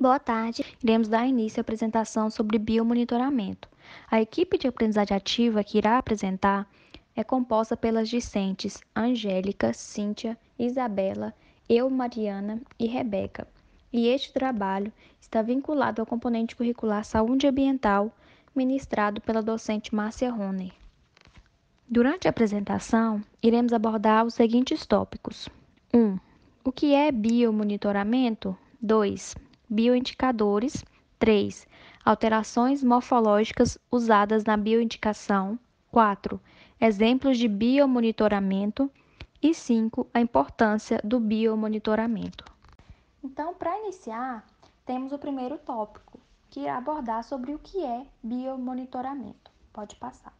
Boa tarde. Iremos dar início à apresentação sobre biomonitoramento. A equipe de aprendizagem ativa que irá apresentar é composta pelas discentes Angélica, Cíntia, Isabela, eu, Mariana e Rebeca. E este trabalho está vinculado ao componente curricular Saúde Ambiental, ministrado pela docente Márcia Roner. Durante a apresentação, iremos abordar os seguintes tópicos: 1. O que é biomonitoramento? 2. Bioindicadores. 3. Alterações morfológicas usadas na bioindicação. 4. Exemplos de biomonitoramento. E 5. A importância do biomonitoramento. Então, para iniciar, temos o primeiro tópico, que irá abordar sobre o que é biomonitoramento. Pode passar.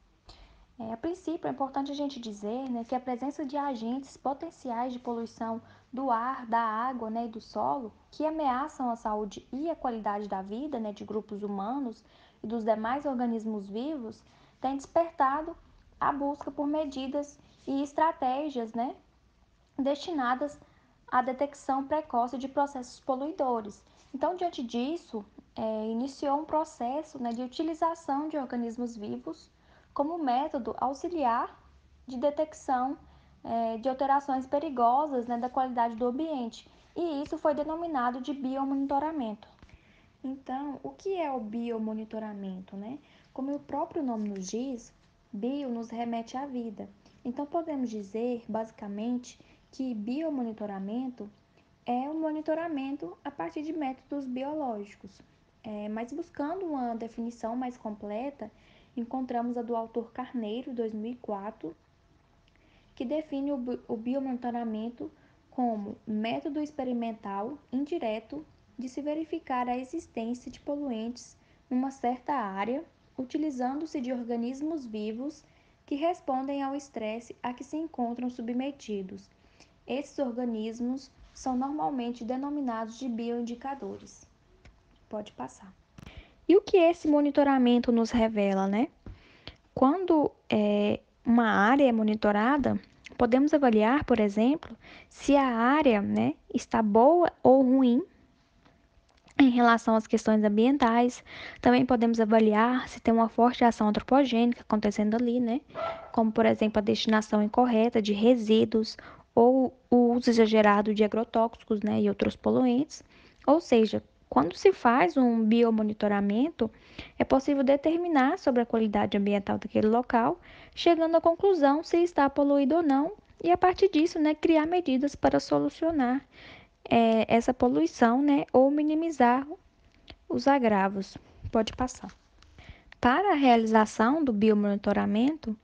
A princípio, é importante a gente dizer, né, que a presença de agentes potenciais de poluição do ar, da água, né, e do solo, que ameaçam a saúde e a qualidade da vida, né, de grupos humanos e dos demais organismos vivos, tem despertado a busca por medidas e estratégias, né, destinadas à detecção precoce de processos poluidores. Então, diante disso, iniciou um processo, né, de utilização de organismos vivos como método auxiliar de detecção de alterações perigosas, né, da qualidade do ambiente. E isso foi denominado de biomonitoramento. Então, o que é o biomonitoramento, né? Como o próprio nome nos diz, bio nos remete à vida. Então, podemos dizer, basicamente, que biomonitoramento é um monitoramento a partir de métodos biológicos. Mas buscando uma definição mais completa, encontramos a do autor Carneiro, 2004, que define o biomonitoramento como método experimental indireto de se verificar a existência de poluentes numa certa área, utilizando-se de organismos vivos que respondem ao estresse a que se encontram submetidos. Esses organismos são normalmente denominados de bioindicadores. Pode passar. E o que esse monitoramento nos revela, né? Quando uma área é monitorada, podemos avaliar, por exemplo, se a área, né, está boa ou ruim em relação às questões ambientais. Também podemos avaliar se tem uma forte ação antropogênica acontecendo ali, né? Como, por exemplo, a destinação incorreta de resíduos ou o uso exagerado de agrotóxicos, né, e outros poluentes. Ou seja, quando se faz um biomonitoramento, é possível determinar sobre a qualidade ambiental daquele local, chegando à conclusão se está poluído ou não, e a partir disso, né, criar medidas para solucionar essa poluição, né, ou minimizar os agravos. Pode passar. Para a realização do biomonitoramento,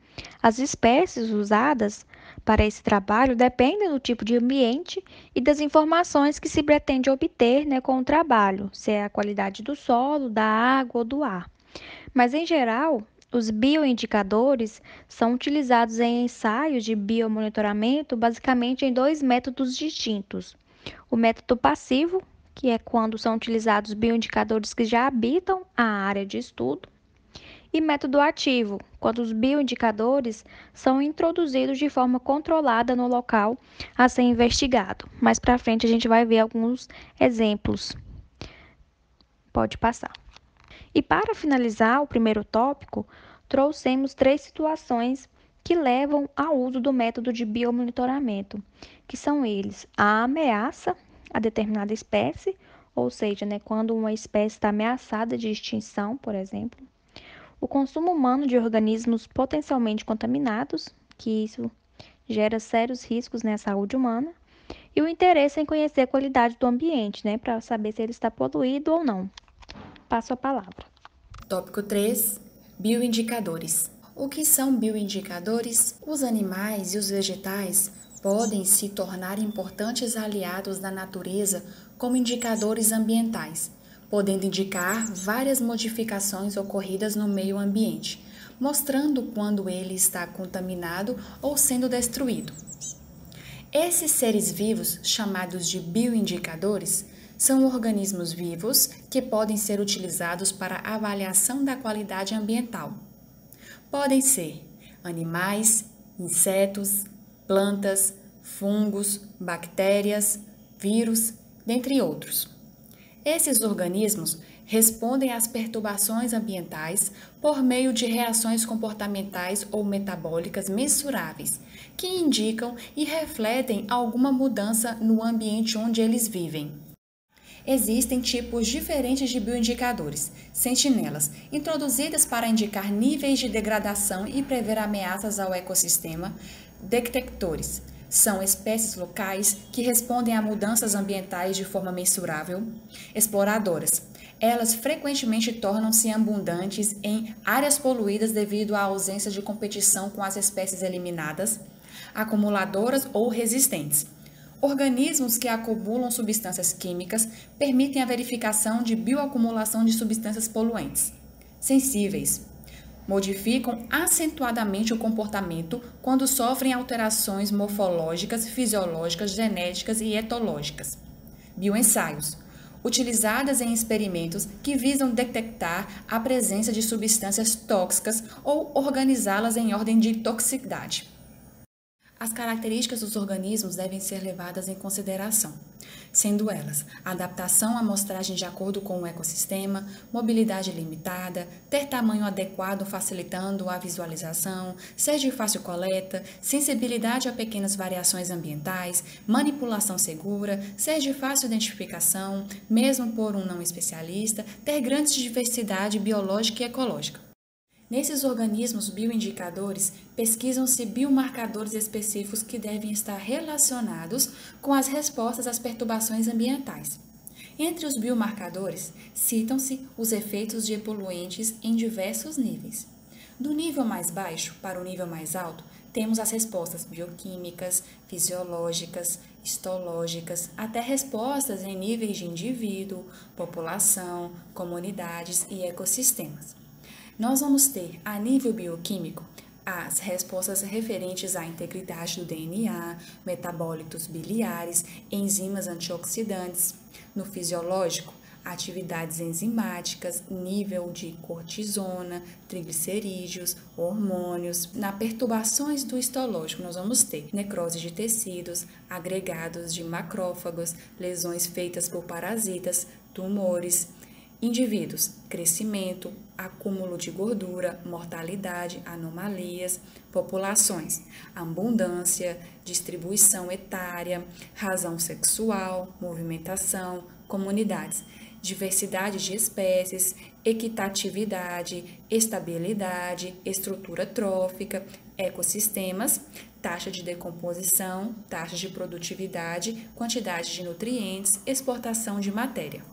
as espécies usadas para esse trabalho dependem do tipo de ambiente e das informações que se pretende obter, né, com o trabalho, se é a qualidade do solo, da água ou do ar. Mas, em geral, os bioindicadores são utilizados em ensaios de biomonitoramento basicamente em dois métodos distintos: o método passivo, que é quando são utilizados bioindicadores que já habitam a área de estudo, e método ativo, quando os bioindicadores são introduzidos de forma controlada no local a ser investigado. Mais para frente a gente vai ver alguns exemplos. Pode passar. E para finalizar o primeiro tópico, trouxemos três situações que levam ao uso do método de biomonitoramento, que são eles: a ameaça a determinada espécie, ou seja, né, quando uma espécie está ameaçada de extinção, por exemplo; o consumo humano de organismos potencialmente contaminados, que isso gera sérios riscos, né, à saúde humana; e o interesse em conhecer a qualidade do ambiente, né, para saber se ele está poluído ou não. Passo a palavra. Tópico 3. Bioindicadores. O que são bioindicadores? Os animais e os vegetais podem se tornar importantes aliados da natureza como indicadores ambientais, podendo indicar várias modificações ocorridas no meio ambiente, mostrando quando ele está contaminado ou sendo destruído. Esses seres vivos, chamados de bioindicadores, são organismos vivos que podem ser utilizados para a avaliação da qualidade ambiental. Podem ser animais, insetos, plantas, fungos, bactérias, vírus, dentre outros. Esses organismos respondem às perturbações ambientais por meio de reações comportamentais ou metabólicas mensuráveis, que indicam e refletem alguma mudança no ambiente onde eles vivem. Existem tipos diferentes de bioindicadores, sentinelas, introduzidas para indicar níveis de degradação e prever ameaças ao ecossistema, detectores. São espécies locais que respondem a mudanças ambientais de forma mensurável. Exploradoras. Elas frequentemente tornam-se abundantes em áreas poluídas devido à ausência de competição com as espécies eliminadas. Acumuladoras ou resistentes. Organismos que acumulam substâncias químicas permitem a verificação de bioacumulação de substâncias poluentes. Sensíveis. Modificam acentuadamente o comportamento quando sofrem alterações morfológicas, fisiológicas, genéticas e etológicas. Bioensaios. Utilizadas em experimentos que visam detectar a presença de substâncias tóxicas ou organizá-las em ordem de toxicidade. As características dos organismos devem ser levadas em consideração, sendo elas adaptação à amostragem de acordo com o ecossistema, mobilidade limitada, ter tamanho adequado facilitando a visualização, ser de fácil coleta, sensibilidade a pequenas variações ambientais, manipulação segura, ser de fácil identificação, mesmo por um não especialista, ter grande diversidade biológica e ecológica. Nesses organismos bioindicadores, pesquisam-se biomarcadores específicos que devem estar relacionados com as respostas às perturbações ambientais. Entre os biomarcadores, citam-se os efeitos de poluentes em diversos níveis. Do nível mais baixo para o nível mais alto, temos as respostas bioquímicas, fisiológicas, histológicas, até respostas em níveis de indivíduo, população, comunidades e ecossistemas. Nós vamos ter, a nível bioquímico, as respostas referentes à integridade do DNA, metabólitos biliares, enzimas antioxidantes. No fisiológico, atividades enzimáticas, nível de cortisona, triglicerídeos, hormônios. Na perturbações do histológico, nós vamos ter necrose de tecidos, agregados de macrófagos, lesões feitas por parasitas, tumores. Indivíduos, crescimento, acúmulo de gordura, mortalidade, anomalias, populações, abundância, distribuição etária, razão sexual, movimentação, comunidades, diversidade de espécies, equitatividade, estabilidade, estrutura trófica, ecossistemas, taxa de decomposição, taxa de produtividade, quantidade de nutrientes, exportação de matéria.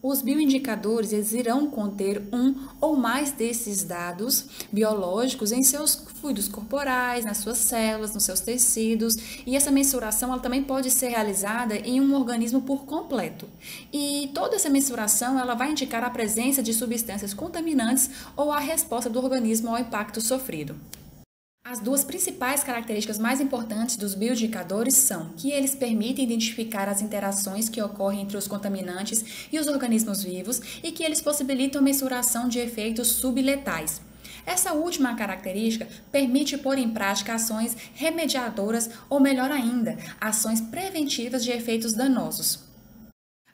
Os bioindicadores eles irão conter um ou mais desses dados biológicos em seus fluidos corporais, nas suas células, nos seus tecidos, e essa mensuração ela também pode ser realizada em um organismo por completo. E toda essa mensuração ela vai indicar a presença de substâncias contaminantes ou a resposta do organismo ao impacto sofrido. As duas principais características mais importantes dos bioindicadores são que eles permitem identificar as interações que ocorrem entre os contaminantes e os organismos vivos e que eles possibilitam a mensuração de efeitos subletais. Essa última característica permite pôr em prática ações remediadoras ou, melhor ainda, ações preventivas de efeitos danosos.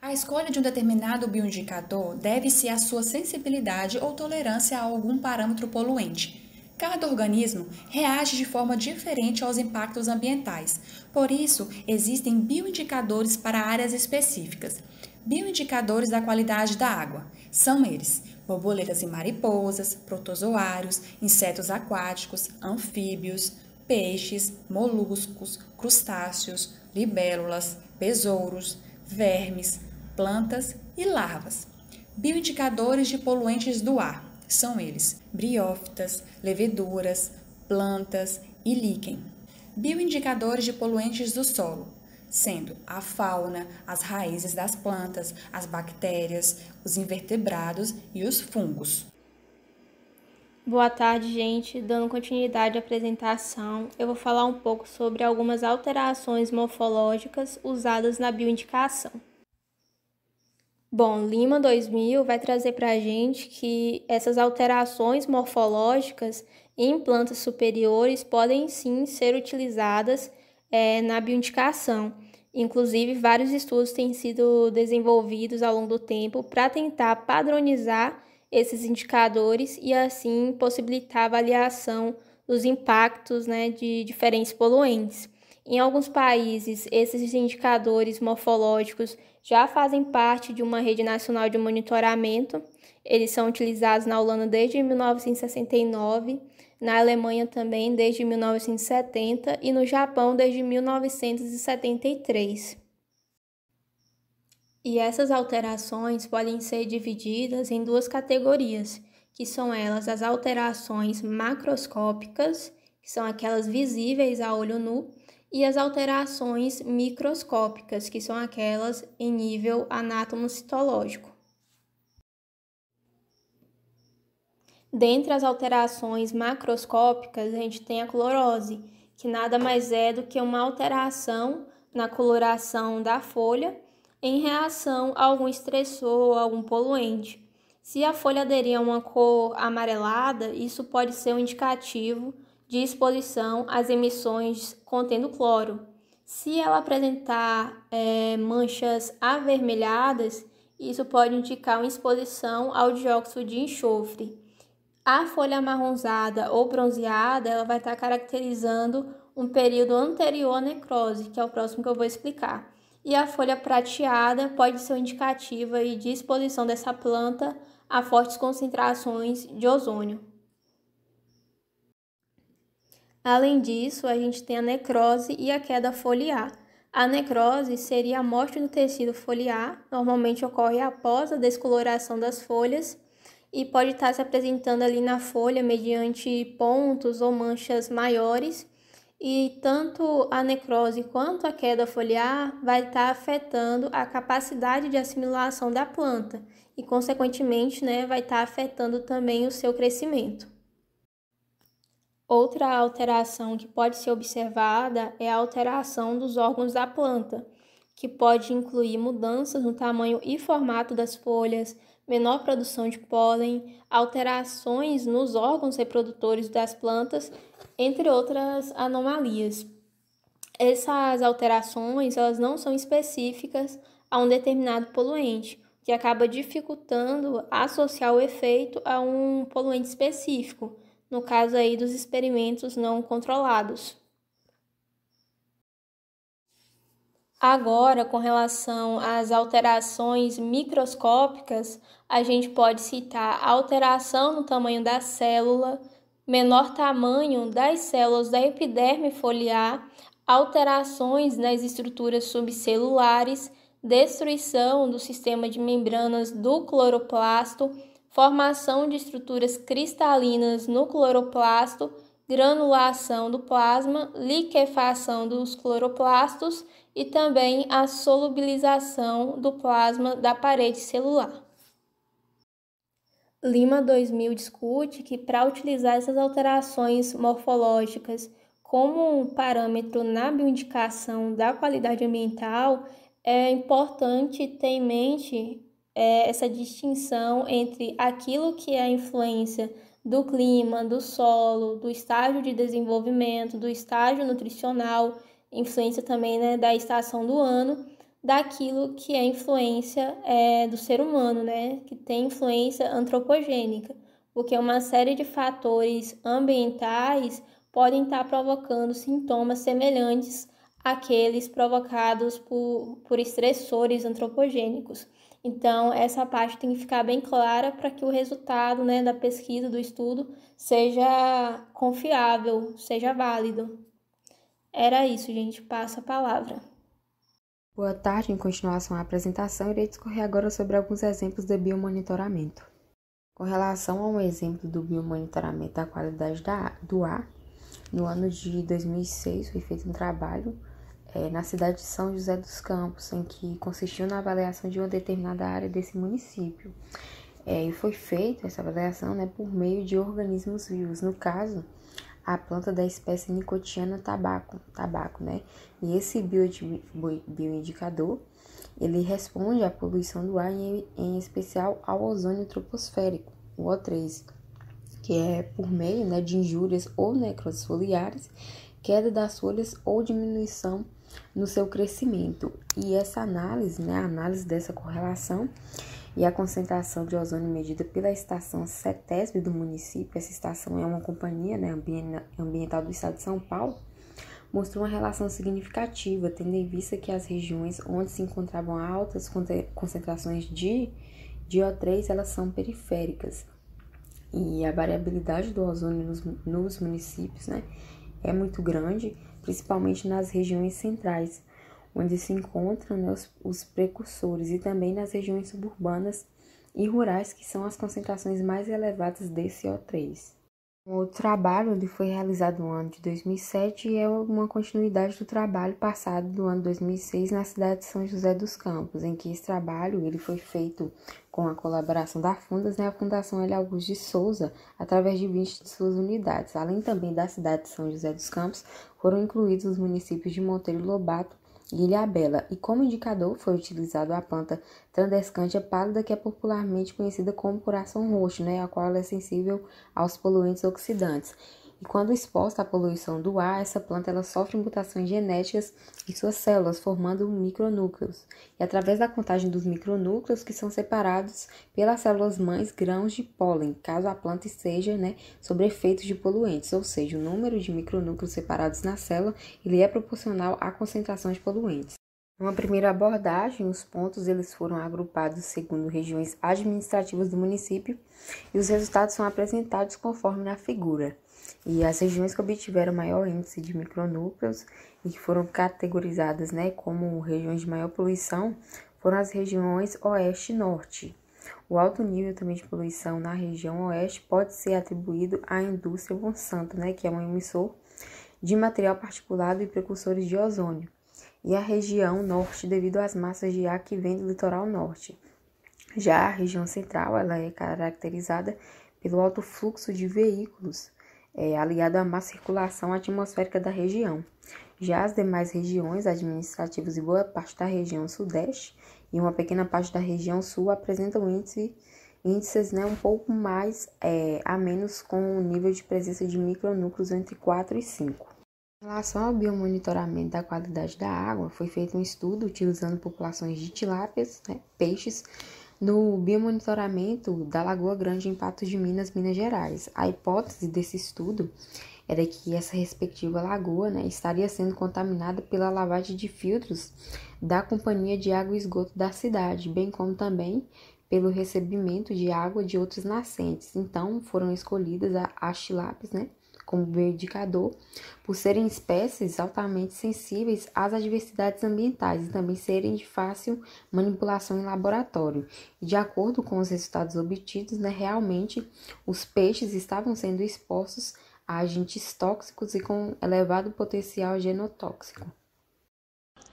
A escolha de um determinado bioindicador deve-se à sua sensibilidade ou tolerância a algum parâmetro poluente. Cada organismo reage de forma diferente aos impactos ambientais, por isso existem bioindicadores para áreas específicas. Bioindicadores da qualidade da água são eles: borboletas e mariposas, protozoários, insetos aquáticos, anfíbios, peixes, moluscos, crustáceos, libélulas, besouros, vermes, plantas e larvas. Bioindicadores de poluentes do ar são eles: briófitas, leveduras, plantas e líquen. Bioindicadores de poluentes do solo, sendo a fauna, as raízes das plantas, as bactérias, os invertebrados e os fungos. Boa tarde, gente. Dando continuidade à apresentação, eu vou falar um pouco sobre algumas alterações morfológicas usadas na bioindicação. Bom, Lima 2000 vai trazer para a gente que essas alterações morfológicas em plantas superiores podem sim ser utilizadas na bioindicação, Inclusive, vários estudos têm sido desenvolvidos ao longo do tempo para tentar padronizar esses indicadores e, assim, possibilitar a avaliação dos impactos, né, de diferentes poluentes. Em alguns países, esses indicadores morfológicos já fazem parte de uma rede nacional de monitoramento. Eles são utilizados na Holanda desde 1969, na Alemanha também desde 1970 e no Japão desde 1973. E essas alterações podem ser divididas em duas categorias, que são elas as alterações macroscópicas, que são aquelas visíveis a olho nu, e as alterações microscópicas, que são aquelas em nível anatomocitológico. Dentre as alterações macroscópicas, a gente tem a clorose, que nada mais é do que uma alteração na coloração da folha em reação a algum estressor ou algum poluente. Se a folha aderir a uma cor amarelada, isso pode ser um indicativo de exposição às emissões contendo cloro. Se ela apresentar manchas avermelhadas, isso pode indicar uma exposição ao dióxido de enxofre. A folha amarronzada ou bronzeada, ela vai estar caracterizando um período anterior à necrose, que é o próximo que eu vou explicar. E a folha prateada pode ser indicativa de exposição dessa planta a fortes concentrações de ozônio. Além disso, a gente tem a necrose e a queda foliar. A necrose seria a morte do tecido foliar, normalmente ocorre após a descoloração das folhas e pode estar se apresentando ali na folha mediante pontos ou manchas maiores. E tanto a necrose quanto a queda foliar vai estar afetando a capacidade de assimilação da planta e, consequentemente, vai estar afetando também o seu crescimento. Outra alteração que pode ser observada é a alteração dos órgãos da planta, que pode incluir mudanças no tamanho e formato das folhas, menor produção de pólen, alterações nos órgãos reprodutores das plantas, entre outras anomalias. Essas alterações elas não são específicas a um determinado poluente, o que acaba dificultando associar o efeito a um poluente específico, no caso aí dos experimentos não controlados. Agora, com relação às alterações microscópicas, a gente pode citar a alteração no tamanho da célula, menor tamanho das células da epiderme foliar, alterações nas estruturas subcelulares, destruição do sistema de membranas do cloroplasto, formação de estruturas cristalinas no cloroplasto, granulação do plasma, liquefação dos cloroplastos e também a solubilização do plasma da parede celular. Lima 2000 discute que para utilizar essas alterações morfológicas como um parâmetro na bioindicação da qualidade ambiental, é importante ter em mente essa distinção entre aquilo que é a influência do clima, do solo, do estágio de desenvolvimento, do estágio nutricional, influência também da estação do ano, daquilo que é influência do ser humano, que tem influência antropogênica, porque uma série de fatores ambientais podem estar provocando sintomas semelhantes àqueles provocados por estressores antropogênicos. Então, essa parte tem que ficar bem clara para que o resultado da pesquisa, do estudo, seja confiável, seja válido. Era isso, gente. Passo a palavra. Boa tarde. Em continuação à apresentação, irei discorrer agora sobre alguns exemplos de biomonitoramento. Com relação a um exemplo do biomonitoramento da qualidade do ar, no ano de 2006 foi feito um trabalho na cidade de São José dos Campos, em que consistiu na avaliação de uma determinada área desse município. E foi feita essa avaliação por meio de organismos vivos, no caso, a planta da espécie Nicotiana tabaco, E esse bioindicador, ele responde à poluição do ar, em especial ao ozônio troposférico, o O3, que é por meio de injúrias ou necroses foliares, queda das folhas ou diminuição no seu crescimento. E essa análise, né, a análise dessa correlação e a concentração de ozônio medida pela estação CETESB do município, essa estação é uma companhia, né, ambiental do estado de São Paulo, mostrou uma relação significativa, tendo em vista que as regiões onde se encontravam altas concentrações de O3, elas são periféricas. E a variabilidade do ozônio nos municípios, né, é muito grande, principalmente nas regiões centrais, onde se encontram, né, os precursores, e também nas regiões suburbanas e rurais, que são as concentrações mais elevadas desse O3. O trabalho ele foi realizado no ano de 2007 e é uma continuidade do trabalho passado do ano 2006 na cidade de São José dos Campos, em que esse trabalho ele foi feito com a colaboração da Fundas, né, a Fundação L. Augusto de Souza, através de 20 de suas unidades. Além também da cidade de São José dos Campos, foram incluídos os municípios de Monteiro Lobato e Ilhabela, e como indicador foi utilizado a planta Tradescantia pálida, que é popularmente conhecida como coração roxo, né, a qual ela é sensível aos poluentes oxidantes. E quando exposta à poluição do ar, essa planta ela sofre mutações genéticas em suas células, formando micronúcleos. E através da contagem dos micronúcleos, que são separados pelas células-mães, grãos de pólen, caso a planta esteja, né, sob efeitos de poluentes, ou seja, o número de micronúcleos separados na célula ele é proporcional à concentração de poluentes. Numa primeira abordagem, os pontos eles foram agrupados segundo regiões administrativas do município e os resultados são apresentados conforme na figura. E as regiões que obtiveram maior índice de micronúcleos e que foram categorizadas, né, como regiões de maior poluição foram as regiões Oeste e Norte. O alto nível também de poluição na região Oeste pode ser atribuído à indústria Monsanto, né, que é um emissor de material particulado e precursores de ozônio, e a região Norte devido às massas de ar que vêm do litoral norte. Já a região Central ela é caracterizada pelo alto fluxo de veículos, aliado à má circulação atmosférica da região. Já as demais regiões administrativas e boa parte da região Sudeste e uma pequena parte da região Sul apresentam índices, né, um pouco mais a menos, com o nível de presença de micronúcleos entre 4 e 5. Em relação ao biomonitoramento da qualidade da água, foi feito um estudo utilizando populações de tilápias, né, peixes, no biomonitoramento da Lagoa Grande em Patos de Minas, Minas Gerais. A hipótese desse estudo era que essa respectiva lagoa, né, estaria sendo contaminada pela lavagem de filtros da Companhia de Água e Esgoto da cidade, bem como também pelo recebimento de água de outras nascentes. Então, foram escolhidas as tilápias, né, como indicador, por serem espécies altamente sensíveis às adversidades ambientais e também serem de fácil manipulação em laboratório. E de acordo com os resultados obtidos, né, realmente os peixes estavam sendo expostos a agentes tóxicos e com elevado potencial genotóxico.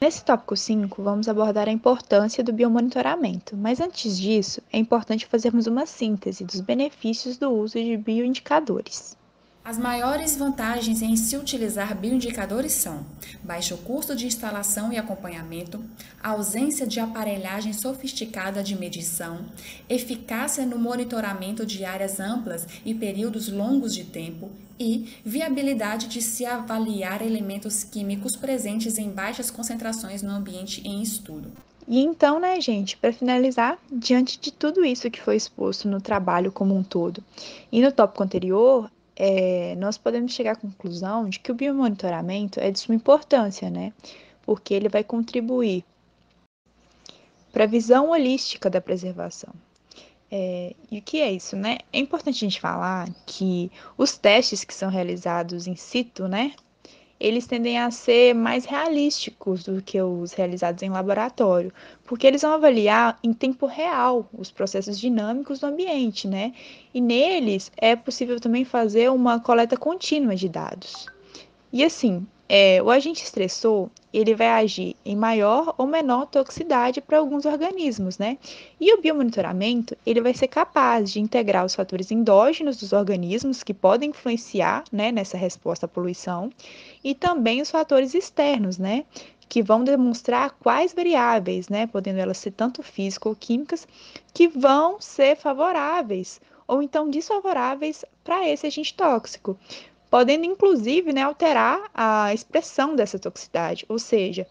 Nesse tópico 5, vamos abordar a importância do biomonitoramento, mas antes disso, é importante fazermos uma síntese dos benefícios do uso de bioindicadores. As maiores vantagens em se utilizar bioindicadores são baixo custo de instalação e acompanhamento, ausência de aparelhagem sofisticada de medição, eficácia no monitoramento de áreas amplas e períodos longos de tempo e viabilidade de se avaliar elementos químicos presentes em baixas concentrações no ambiente em estudo. E então, né, gente, para finalizar, diante de tudo isso que foi exposto no trabalho como um todo e no tópico anterior, nós podemos chegar à conclusão de que o biomonitoramento é de suma importância, né? Porque ele vai contribuir para a visão holística da preservação. E o que é isso, né? É importante a gente falar que os testes que são realizados in situ, né? Eles tendem a ser mais realísticos do que os realizados em laboratório, porque eles vão avaliar em tempo real os processos dinâmicos do ambiente, né? E neles é possível também fazer uma coleta contínua de dados. E assim, o agente estressor, ele vai agir em maior ou menor toxicidade para alguns organismos, né? E o biomonitoramento, ele vai ser capaz de integrar os fatores endógenos dos organismos que podem influenciar, né, nessa resposta à poluição e também os fatores externos, né, que vão demonstrar quais variáveis, né, podendo elas ser tanto físicas ou químicas, que vão ser favoráveis ou então desfavoráveis para esse agente tóxico. podendo inclusive, né, alterar a expressão dessa toxicidade, ou seja,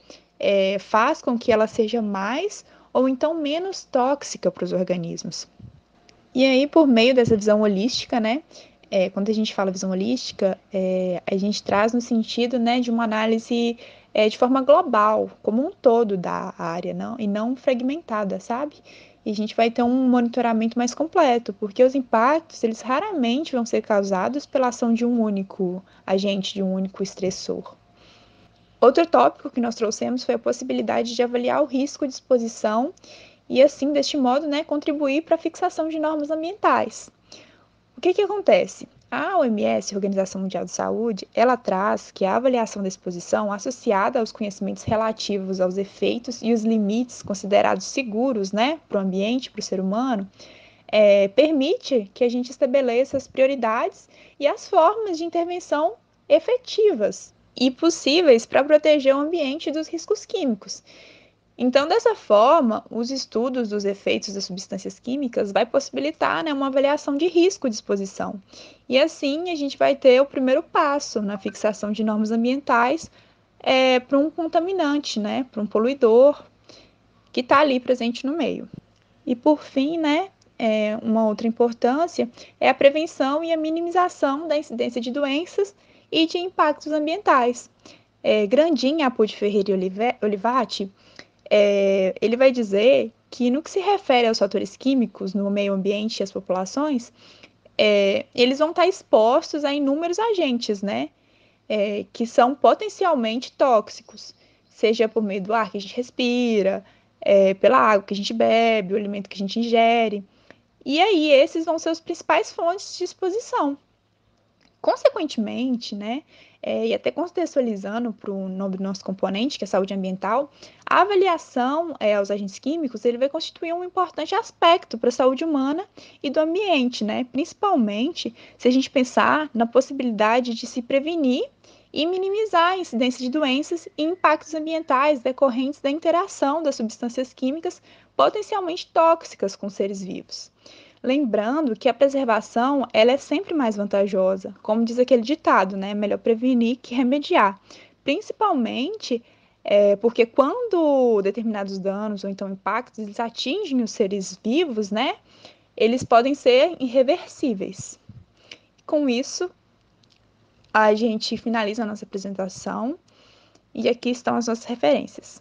faz com que ela seja mais ou então menos tóxica para os organismos. E aí, por meio dessa visão holística, né, quando a gente fala visão holística, a gente traz no sentido, né, de uma análise de forma global, como um todo da área, e não fragmentada, sabe? E a gente vai ter um monitoramento mais completo, porque os impactos, eles raramente vão ser causados pela ação de um único agente, de um único estressor. Outro tópico que nós trouxemos foi a possibilidade de avaliar o risco de exposição e, assim, deste modo, né, contribuir para a fixação de normas ambientais. O que acontece? A OMS, a Organização Mundial de Saúde, ela traz que a avaliação da exposição, associada aos conhecimentos relativos aos efeitos e os limites considerados seguros, né, para o ambiente, para o ser humano, permite que a gente estabeleça as prioridades e as formas de intervenção efetivas e possíveis para proteger o ambiente dos riscos químicos. Então, dessa forma, os estudos dos efeitos das substâncias químicas vai possibilitar, né, uma avaliação de risco de exposição. E assim a gente vai ter o primeiro passo na fixação de normas ambientais para um contaminante, né, para um poluidor que está ali presente no meio. E por fim, né, uma outra importância é a prevenção e a minimização da incidência de doenças e de impactos ambientais. Grandin, Apud Ferreira e Olivati, ele vai dizer que no que se refere aos fatores químicos no meio ambiente e as populações, eles vão estar expostos a inúmeros agentes, né, que são potencialmente tóxicos, seja por meio do ar que a gente respira, pela água que a gente bebe, o alimento que a gente ingere. E aí, esses vão ser as principais fontes de exposição. Consequentemente, né, e até contextualizando para o nome do nosso componente, que é a saúde ambiental, a avaliação aos agentes químicos ele vai constituir um importante aspecto para a saúde humana e do ambiente, né, principalmente se a gente pensar na possibilidade de se prevenir e minimizar a incidência de doenças e impactos ambientais decorrentes da interação das substâncias químicas potencialmente tóxicas com seres vivos. Lembrando que a preservação ela é sempre mais vantajosa, como diz aquele ditado, né? Melhor prevenir que remediar. Principalmente porque quando determinados danos ou então impactos eles atingem os seres vivos, né? Eles podem ser irreversíveis. Com isso, a gente finaliza a nossa apresentação e aqui estão as nossas referências.